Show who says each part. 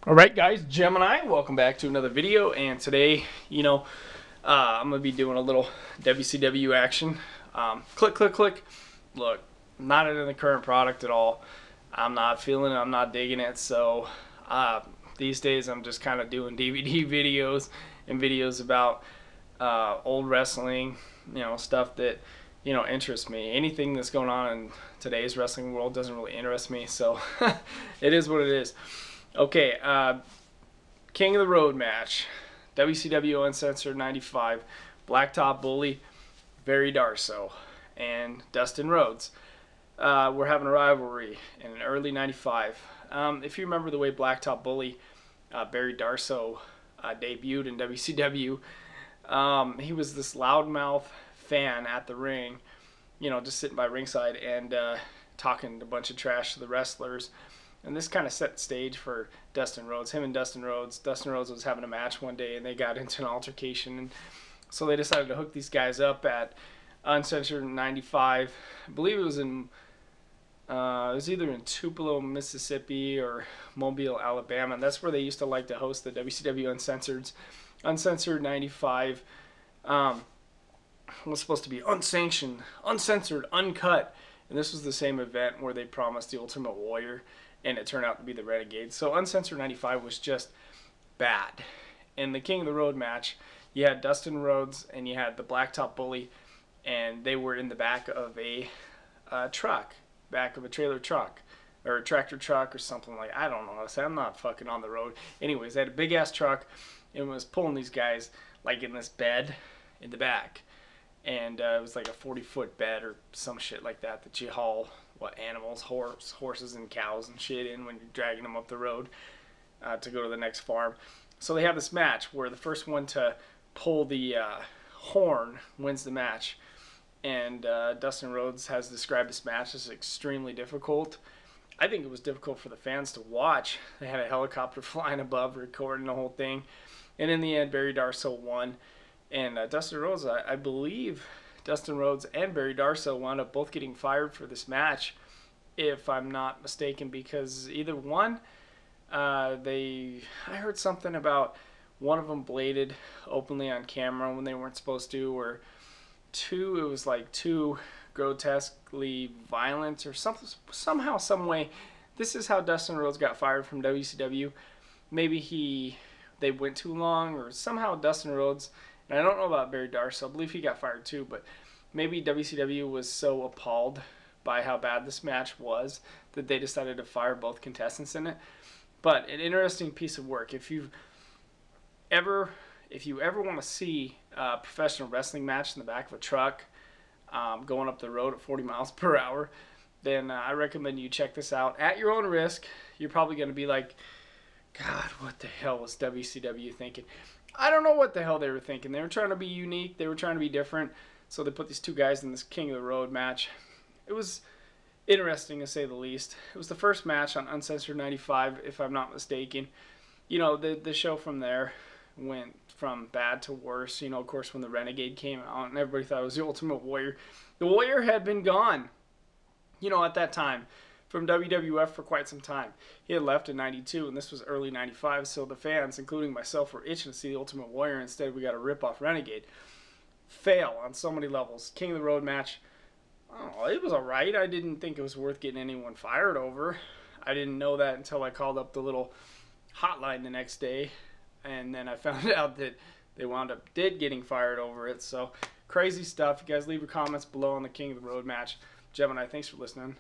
Speaker 1: Alright guys, Gemini, welcome back to another video, and today, I'm going to be doing a little WCW action. Click, click, click. Look, not into the current product at all. I'm not feeling it, I'm not digging it, so these days I'm just kind of doing DVD videos and videos about old wrestling, stuff that, interests me. Anything that's going on in today's wrestling world doesn't really interest me, so it is what it is. Okay, King of the Road match, WCW Uncensored 95, Blacktop Bully, Barry Darsow, and Dustin Rhodes. We're having a rivalry in early 95. If you remember the way Blacktop Bully, Barry Darsow, debuted in WCW, he was this loudmouth fan at the ring, just sitting by ringside and talking a bunch of trash to the wrestlers. And this kind of set the stage for Dustin Rhodes. Him and Dustin Rhodes. Dustin Rhodes was having a match one day, and they got into an altercation. And so they decided to hook these guys up at Uncensored 95. I believe it was in, it was either in Tupelo, Mississippi, or Mobile, Alabama. And that's where they used to like to host the WCW Uncensored 95. Was supposed to be unsanctioned, uncensored, uncut. And this was the same event where they promised the Ultimate Warrior, and it turned out to be the Renegades. So Uncensored 95 was just bad. In the King of the Road match, you had Dustin Rhodes and you had the Blacktop Bully, and they were in the back of a truck, back of a trailer truck, or a tractor truck or something like, I don't know. I'm not fucking on the road. Anyways, they had a big-ass truck and was pulling these guys like in this bed in the back. And it was like a 40-foot bed or some shit like that you haul, animals, horses and cows and shit in when you're dragging them up the road to go to the next farm. So they have this match where the first one to pull the horn wins the match. And Dustin Rhodes has described this match as extremely difficult. I think it was difficult for the fans to watch. They had a helicopter flying above recording the whole thing. And in the end, Barry Darsow won. And Dustin Rhodes, I believe Dustin Rhodes and Barry Darsow wound up both getting fired for this match, if I'm not mistaken, because either one, I heard something about one of them bladed openly on camera when they weren't supposed to, or two, it was like too grotesquely violent or something, somehow, some way. This is how Dustin Rhodes got fired from WCW. Maybe they went too long, or somehow Dustin Rhodes. And I don't know about Barry Darsow. I believe he got fired too, but maybe WCW was so appalled by how bad this match was that they decided to fire both contestants in it. But an interesting piece of work. If you ever want to see a professional wrestling match in the back of a truck going up the road at 40 miles per hour, then I recommend you check this out at your own risk. You're probably going to be like, God, what the hell was WCW thinking? I don't know what the hell they were thinking. They were trying to be unique. They were trying to be different. So they put these two guys in this King of the Road match. It was interesting, to say the least. It was the first match on Uncensored 95, if I'm not mistaken. The show from there went from bad to worse. Of course, when the Renegade came out and everybody thought it was the Ultimate Warrior. The Warrior had been gone, at that time, from WWF for quite some time. He had left in 92, and this was early 95, so the fans, including myself, were itching to see the Ultimate Warrior. Instead, we got a rip-off Renegade. Fail on so many levels. King of the Road match, it was alright. I didn't think it was worth getting anyone fired over. I didn't know that until I called up the little hotline the next day, and then I found out that they wound up getting fired over it. So, crazy stuff. You guys leave your comments below on the King of the Road match. Gemini, thanks for listening.